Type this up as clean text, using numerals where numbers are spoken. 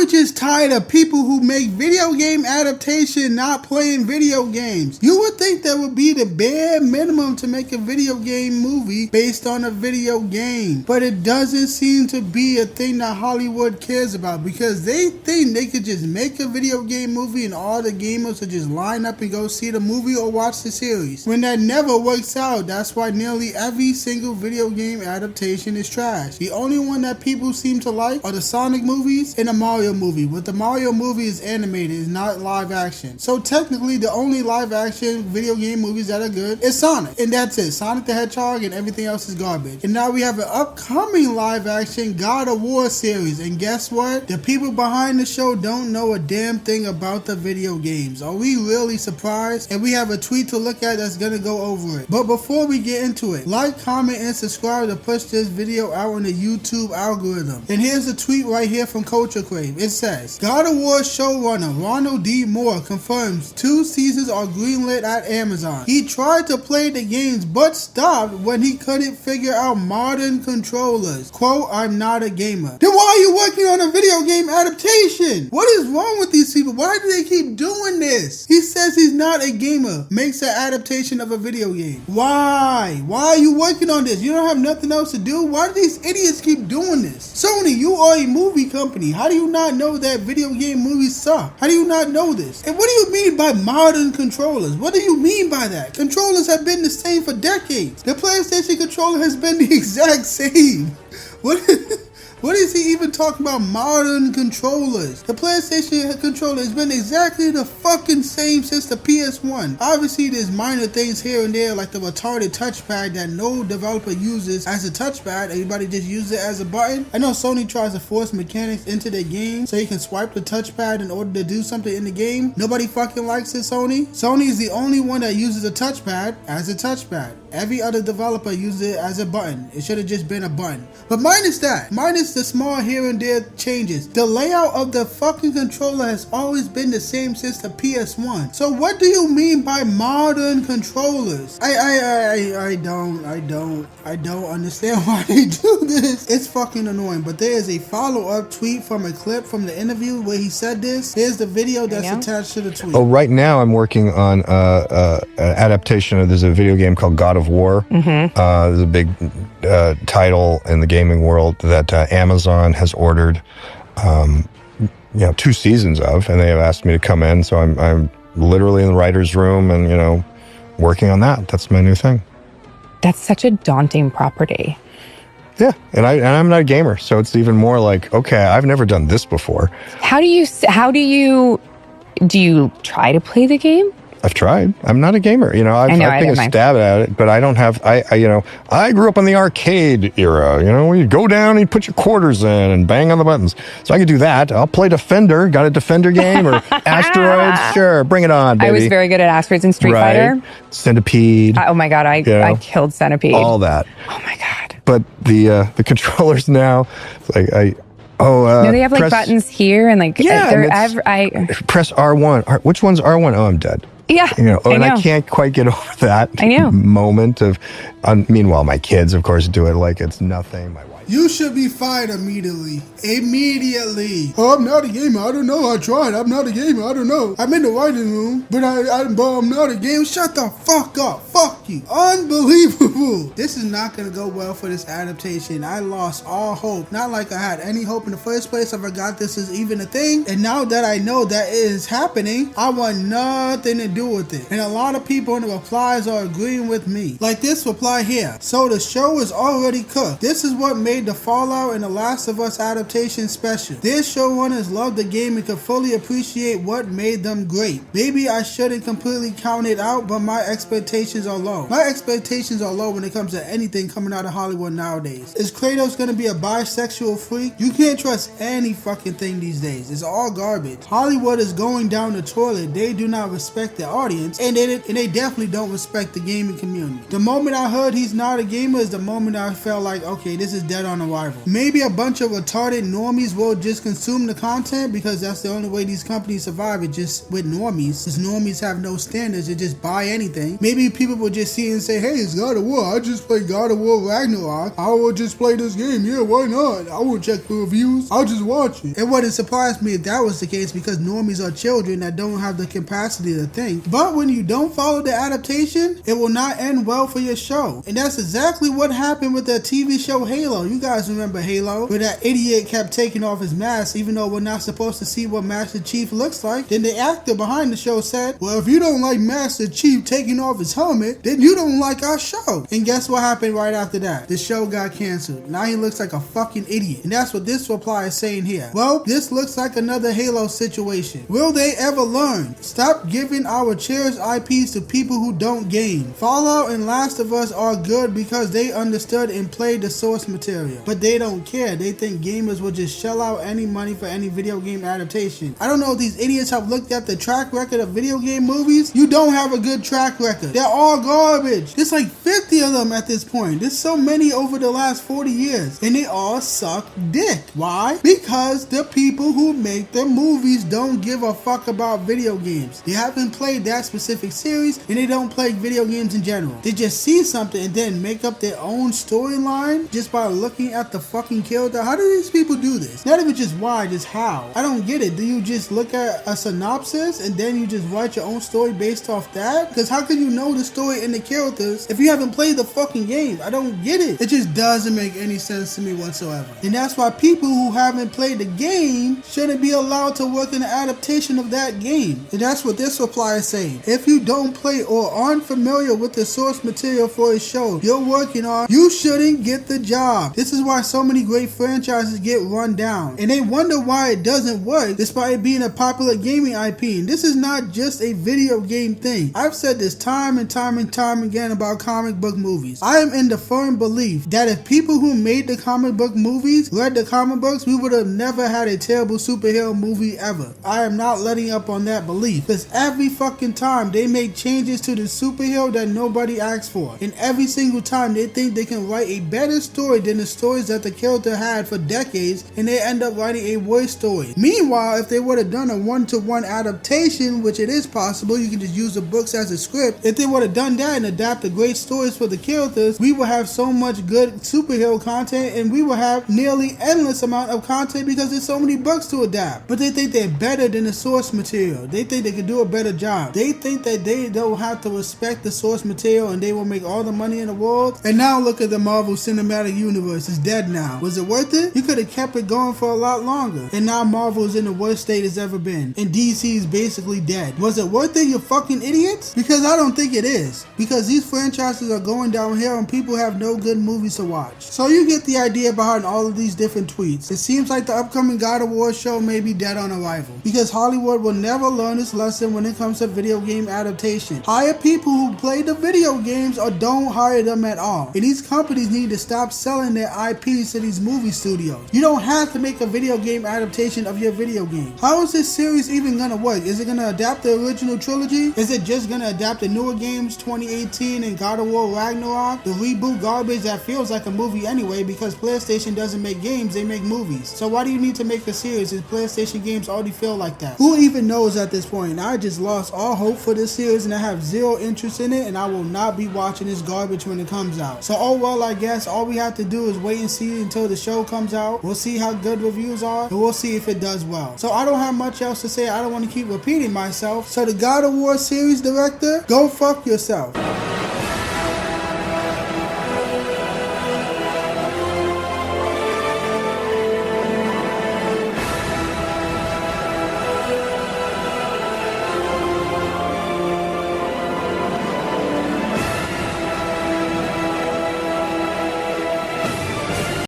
were just tired of people who make video game adaptation not playing video games. You would think that would be the bare minimum to make a video game movie based on a video game. But it doesn't seem to be a thing that Hollywood cares about, because they think they could just make a video game movie and all the gamers will just line up and go see the movie or watch the series. When that never works out, that's why nearly every single video game adaptation is trash. The only one that people seem to like are the Sonic movies and the Mario movie, but the Mario movie is animated, it's not live action. So technically the only live action video game movies that are good is Sonic, and that's it. Sonic the Hedgehog, and everything else is garbage. And now we have an upcoming live action God of War series, and guess what? The people behind the show don't know a damn thing about the video games. Are we really surprised? And we have a tweet to look at that's gonna go over it. But before we get into it, like, comment, and subscribe to push this video out on the YouTube algorithm. And here's a tweet right here from Culture Crave. It says, God of War showrunner Ronald D. Moore confirms 2 seasons are greenlit at Amazon. He tried to play the games but stopped when he couldn't figure out modern controllers. Quote, I'm not a gamer. Then why are you working on a video game adaptation? What is wrong with these people? Why do they keep doing this? He says he's not a gamer, makes an adaptation of a video game. Why? Why are you working on this? You don't have nothing else to do? Why do these idiots keep doing this? Sony, you are a movie company. How do you not know that video game movies suck? How do you not know this? And what do you mean by modern controllers? What do you mean by that? Controllers have been the same for decades. The PlayStation controller has been the exact same. What is he even talking about modern controllers? The PlayStation controller has been exactly the fucking same since the PS1. Obviously, there's minor things here and there, like the retarded touchpad that no developer uses as a touchpad. Everybody just uses it as a button. I know Sony tries to force mechanics into their game so you can swipe the touchpad in order to do something in the game. Nobody fucking likes it, Sony. Sony is the only one that uses a touchpad as a touchpad. Every other developer uses it as a button. It should have just been a button. But minus that, minus the small here and there changes, the layout of the fucking controller has always been the same since the PS1. So what do you mean by modern controllers? I don't understand why they do this. It's fucking annoying. But there is a follow-up tweet from a clip from the interview where he said this. Here's the video that's attached to the tweet. Oh, right now I'm working on an adaptation of, there's a video game called God of War. There's a big title in the gaming world that Amazon has ordered 2 seasons of, and they have asked me to come in. So I'm literally in the writer's room and, working on that. That's my new thing. That's such a daunting property. Yeah, and I'm not a gamer, so it's even more like, okay, I've never done this before. Do you try to play the game? I've tried. I'm not a gamer. I've taken a stab at it, but I don't have, I grew up in the arcade era, where you go down and you put your quarters in and bang on the buttons. So I can do that. I'll play Defender. Got a Defender game or Asteroids? Sure, bring it on, baby. I was very good at Asteroids and Street Fighter. Centipede. Oh my God, I killed Centipede. All that. Oh my God. But the controllers now, like no, they have like buttons here and like, press R1. Which one's R1? Oh, I'm dead. Yeah, and I can't quite get over that moment of. Meanwhile, my kids, of course, do it like it's nothing. My wife. You should be fired immediately. Immediately. Oh, I'm not a gamer. I don't know. I tried. I'm not a gamer. I don't know. I'm in the writing room, but I'm not a gamer. Shut the fuck up. Fuck you. Unbelievable. This is not going to go well for this adaptation. I lost all hope. Not like I had any hope in the first place. I forgot this is even a thing. And now that I know that it is happening, I want nothing to do with it. And a lot of people in the replies are agreeing with me. Like this reply here. So the show is already cooked. This is what made the Fallout and The Last of Us adaptation special. Their showrunners loved the game and could fully appreciate what made them great. Maybe I shouldn't completely count it out, but my expectations are low. My expectations are low when it comes to anything coming out of Hollywood nowadays. Is Kratos gonna be a bisexual freak? You can't trust any fucking thing these days. It's all garbage. Hollywood is going down the toilet. They do not respect their audience, and they definitely don't respect the gaming community. The moment I heard he's not a gamer is the moment I felt like, okay, this is dead on arrival. Maybe a bunch of retarded normies will just consume the content because that's the only way these companies survive, it just with normies. Because normies have no standards, they just buy anything. Maybe people will just just see it and say, hey, it's God of War. I just played God of War Ragnarok. I will just play this game. Yeah, why not? I won't check the reviews. I'll just watch it. It wouldn't surprise me if that was the case because normies are children that don't have the capacity to think. But when you don't follow the adaptation, it will not end well for your show. And that's exactly what happened with that TV show Halo. You guys remember Halo, where that idiot kept taking off his mask even though we're not supposed to see what Master Chief looks like. Then the actor behind the show said, well, if you don't like Master Chief taking off his helmet, then you don't like our show. And guess what happened right after that? The show got canceled. Now he looks like a fucking idiot. And that's what this reply is saying here. Well, this looks like another Halo situation. Will they ever learn? Stop giving our cherished IPs to people who don't game. Fallout and Last of Us are good because they understood and played the source material. But they don't care. They think gamers will just shell out any money for any video game adaptation. I don't know if these idiots have looked at the track record of video game movies. You don't have a good track record. They're all garbage. There's like 50 of them at this point. There's so many over the last 40 years. And they all suck dick. Why? Because the people who make the movies don't give a fuck about video games. They haven't played that specific series and they don't play video games in general. They just see something and then make up their own storyline just by looking at the fucking character. How do these people do this? Not even just why, just how. I don't get it. Do you just look at a synopsis and then you just write your own story based off that? Because how can you know the story and the characters if you haven't played the fucking game? I don't get it. It just doesn't make any sense to me whatsoever. And that's why people who haven't played the game shouldn't be allowed to work in the adaptation of that game. And that's what this reply is saying. If you don't play or aren't familiar with the source material for a show you're working on, you shouldn't get the job. This is why so many great franchises get run down. And they wonder why it doesn't work despite it being a popular gaming IP. And this is not just a video game thing. I've said this time and time and time again about comic book movies. I am in the firm belief that if people who made the comic book movies read the comic books, we would have never had a terrible superhero movie ever. I am not letting up on that belief because every fucking time they make changes to the superhero that nobody asked for. And every single time they think they can write a better story than the stories that the character had for decades and they end up writing a worse story. Meanwhile, if they would have done a one-to-one adaptation, which it is possible, you can just use the books as a script. If they would have done that and adapted great stories for the characters, we would have so much good superhero content and we would have nearly endless amount of content because there's so many books to adapt. But they think they're better than the source material. They think they can do a better job. They think that they don't have to respect the source material and they will make all the money in the world. And now look at the Marvel Cinematic Universe. It's dead now. Was it worth it? You could have kept it going for a lot longer. And now Marvel is in the worst state it's ever been. And DC is basically dead. Was it worth it, you fucking idiots? Because I don't think it is. Because these franchises are going downhill and people have no good movies to watch. So you get the idea behind all of these different tweets. It seems like the upcoming God of War show may be dead on arrival. Because Hollywood will never learn this lesson when it comes to video game adaptation. Hire people who play the video games or don't hire them at all. And these companies need to stop selling their IPs to these movie studios. You don't have to make a video game adaptation of your video game. How is this series even gonna work? Is it gonna adapt the original trilogy? Is it just gonna adapt the newer games 2018 and God of War Ragnarok? The reboot garbage that feels like a movie anyway because PlayStation doesn't make games, they make movies. So why do you need to make a series if PlayStation games already feel like that? Who even knows at this point? I just lost all hope for this series and I have zero interest in it and I will not be watching this garbage when it comes out. So oh well, I guess all we have to do is wait and see until the show comes out. We'll see how good reviews are and we'll see if it does well. So I don't have much else to say. I don't want to keep repeating myself. So the God of War series director, go fuck yourself.